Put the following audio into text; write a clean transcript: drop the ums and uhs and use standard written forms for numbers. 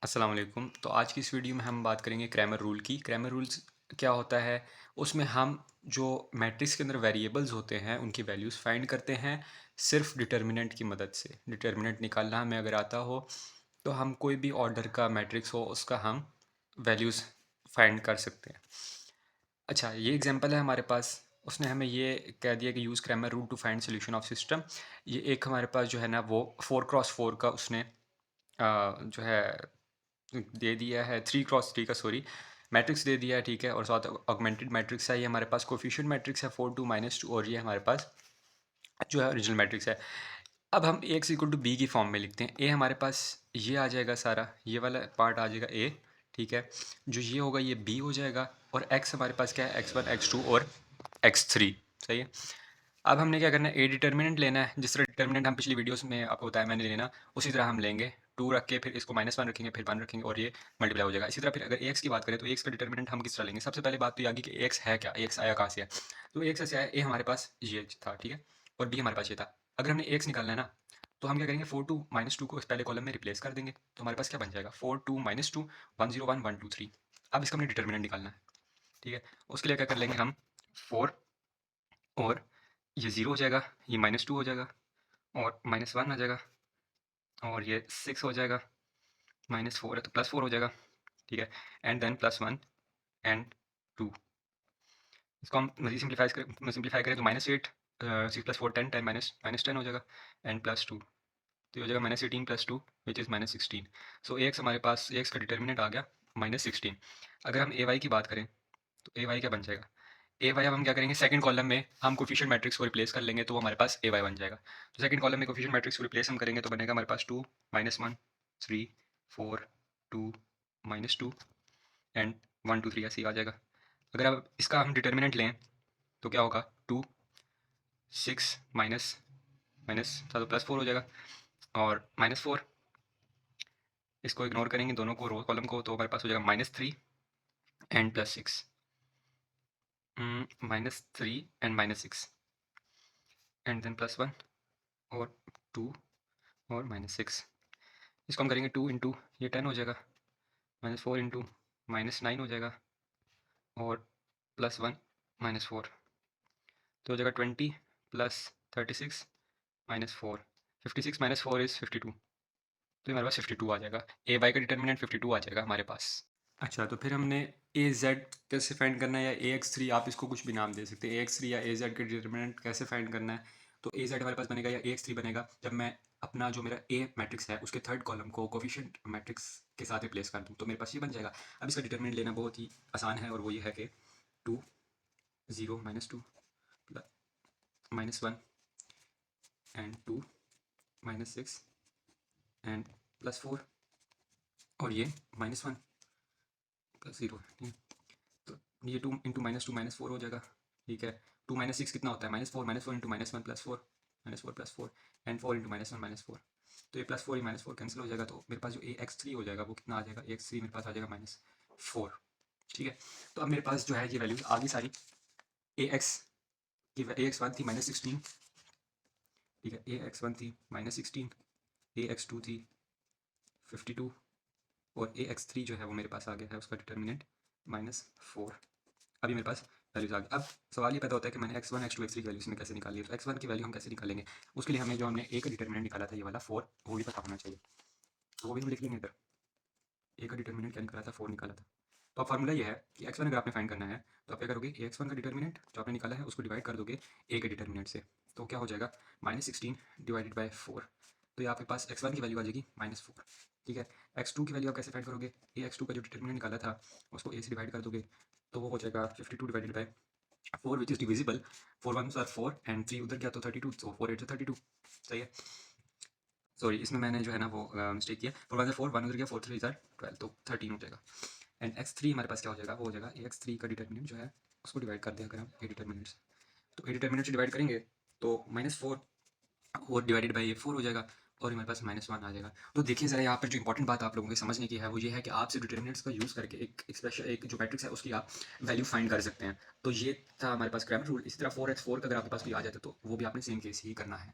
अस्सलाम वालेकुम। तो आज की इस वीडियो में हम बात करेंगे क्रैमर रूल की। क्रैमर रूल्स क्या होता है? उसमें हम जो मैट्रिक्स के अंदर वेरिएबल्स होते हैं, उनकी वैल्यूज़ फाइंड करते हैं सिर्फ़ डिटर्मिनेंट की मदद से। डिटर्मिनेंट निकालना हमें अगर आता हो, तो हम कोई भी ऑर्डर का मैट्रिक्स हो, उसका हम वैल्यूज़ फाइंड कर सकते हैं। अच्छा, ये एग्ज़ाम्पल है हमारे पास। उसने हमें ये कह दिया कि use Cramer rule to find solution of system. ये एक हमारे पास जो है ना, वो 4 क्रॉस 4 का उसने जो है दे दिया है, 3 क्रॉस 3 का सॉरी मैट्रिक्स दे दिया है, ठीक है। और साथ ऑगमेंटेड मैट्रिक्स है, ये हमारे पास कोएफिशिएंट मैट्रिक्स है 4 2 -2 और ये हमारे पास जो है ओरिजिनल मैट्रिक्स है। अब हम ए एक्स इक्वल टू बी की फॉर्म में लिखते हैं। ए हमारे पास ये आ जाएगा सारा, ये वाला पार्ट आ जाएगा ए, ठीक है। जो ये होगा ये बी हो जाएगा और एक्स हमारे पास क्या है, x1 x2 और x3, सही है। अब हमने क्या करना है, ए डिटर्मिनेंट लेना है। जिस तरह डिटर्मिनेंट हम पिछली वीडियोस में आपको बताया मैंने लेना, उसी तरह हम लेंगे। 2 रख के फिर इसको -1 रखेंगे, फिर 1 रखेंगे और ये मल्टीप्लाई हो जाएगा। इसी तरह फिर अगर ए एक्स की बात करें तो ए एक्स का डिटर्मिनेंट हम किस तरह लेंगे। सबसे पहले बात तो ये आ गई कि ए एक्स है क्या, ए एक्स आया कहाँ से है। तो ए एक्स ऐसे आया, ए हमारे पास ये था, ठीक है, और बी हमारे पास ये था। अगर हमने ए एक्स निकालना है ना, तो हम क्या करेंगे, 4 2 -2 को इस पहले कॉलम में रिप्लेस कर देंगे। तो हमारे पास क्या बन जाएगा, 4 2 -2 1 0 1 1 2 3। अब इसका हमने डिटर्मिनेंट निकालना है, ठीक है। उसके लिए क्या कर लेंगे हम, 4 और ये 0 हो जाएगा, ये -2 हो जाएगा और -1 आ जाएगा और ये 6 हो जाएगा, -4 है तो +4 हो जाएगा, ठीक है। And then +1 and 2। इसको हम मज़ीद सिंप्लीफाई करें तो -8 6 + 4 10 10 -10 हो जाएगा एंड +2, तो ये हो जाएगा -18 + 2 which is -16। So A x हमारे पास, ए एक्स का डिटर्मिनेंट आ गया -16। अगर हम ए वाई की बात करें तो ए वाई क्या बन जाएगा, ए वाई अब हम क्या करेंगे, सेकंड कॉलम में हम कोफिशिएंट मैट्रिक्स को रिप्लेस कर लेंगे तो वो हमारे पास ए वाई बन जाएगा। तो सेकंड कॉलम में कोफिशिएंट मैट्रिक्स को रिप्लेस हम करेंगे तो बनेगा हमारे पास 2 -1 3 4 2 -2 एंड 1 2 3 ऐसे ही आ जाएगा। अगर अब इसका हम डिटर्मिनेंट लें तो क्या होगा, 2 6 माइनस माइनस था तो +4 हो जाएगा और -4, इसको इग्नोर करेंगे दोनों को, रो कॉलम को, तो हमारे पास हो जाएगा -3 एंड +6, -3 एंड -6 एंड देन +1 और 2 और -6। इसको हम करेंगे 2 इंटू ये 10 हो जाएगा, -4 इंटू -9 हो जाएगा और +1 -4, तो हो जाएगा 20 + 36 -4, 56 -4 इज़ 52, तो हमारे पास 52 आ जाएगा। ए वाई का डिटर्मिनेंट 52 आ जाएगा हमारे पास। अच्छा, तो फिर हमने ए जेड कैसे फाइंड करना है, या ए एक्स थ्री, आप इसको कुछ भी नाम दे सकते हैं, ए एक्स थ्री या ए जेड का डिटर्मिनेंट कैसे फाइंड करना है। तो ए जेड हमारे पास बनेगा या ए एक्स थ्री बनेगा जब मैं अपना जो मेरा ए मैट्रिक्स है उसके थर्ड कॉलम को कोफिशिएंट मैट्रिक्स के साथ रिप्लेस कर दूँ, तो मेरे पास ये बन जाएगा। अब इसका डिटर्मिनेंट लेना बहुत ही आसान है और वो ये है कि 2 0 -2 -1 एंड 2 -6 एंड +4 और ये -1 +0, ठीक है। तो ये 2 इंटू -2 -4 हो जाएगा, ठीक है। 2 -6 कितना होता है, -4 इंटू -1 +4 -4 +4 एंड 4 इंटू -1 -4। तो ये +4 ये -4 कैंसिल हो जाएगा, तो मेरे पास जो ए एक्स थ्री हो जाएगा वो कितना आ जाएगा, ए एक्स थ्री मेरे पास आ जाएगा -4, ठीक है। तो अब मेरे पास जो है ये वैल्यूज आ गई सारी। ए एक्स की ए एक्स वन थी -16, ठीक है। ए एक्स वन थी -16, ए एक्स टू थी 52 और ए एक्स थ्री जो है वो मेरे पास आ गया है, उसका डिटर्मिनेंट -4। अभी मेरे पास वैल्यूज आ गई। अब सवाल ये पैदा होता है कि मैंने x1 x2 x3 की वैल्यू इसमें कैसे निकाली है। तो x1 की वैल्यू हम कैसे निकालेंगे, उसके लिए हमें जो हमने ए का डिटर्मिनेंट निकाला था ये वाला 4, वो भी पता होना चाहिए, तो वो भी हम लिख लेंगे इधर। ए का डिटर्मिनेंट क्या निकाला था, 4 निकाला था। तो अब फार्मूला ये है कि x1 अगर आपने फाइंड करना है तो आप क्या करोगे, ए x1 का डिटर्मिनेंट जो आपने निकाला है उसको डिवाइड कर दोगे ए के डिटर्मिनेंट से, तो क्या हो जाएगा -16 डिवाइडेड बाई 4। तो ये आपके पास x1 की वैल्यू आ जाएगी -4, ठीक है। x2 की वैल्यू आप कैसे फाइंड करोगे, ए x2 का जो डिटर्मिनेंट निकाला था उसको ए से डिवाइड कर दोगे, तो वो हो जाएगा 52 divided by 4 which is divisible, 4 1s are 4 and 3 उधर गया तो 32, so 4 8 32, सही है। सॉरी, इसमें मैंने जो है ना वो मिस्टेक किया, 4 1 4 1 उधर गया, 4 3 12, तो 13 हो जाएगा। एंड x3 हमारे पास क्या हो जाएगा, वो हो जाएगा ए एक्स थ्री का डिटर्मिनेंट जो है उसको डिवाइड कर दें अगर हम ए डिटर्मिनेंट से, तो ए डिटर्मिनेंट से डिवाइड करेंगे तो -4 और डिवाइडेड बाई ये 4 हो जाएगा और हमारे पास -1 आ जाएगा। तो देखिए ज़रा यहाँ पर जो इंपॉर्टेंट बात आप लोगों के समझने की है वो ये है कि आप सिर्फ डिटर्मिनेंट्स का यूज़ करके एक एक्सप्रेशन, एक जो मैट्रिक्स है उसकी आप वैल्यू फाइंड कर सकते हैं। तो ये था हमारे पास क्रैमर रूल। इसी तरह 4x4 का अगर आपके पास कोई आ जाता तो वो भी आपने सेम केस ही करना है।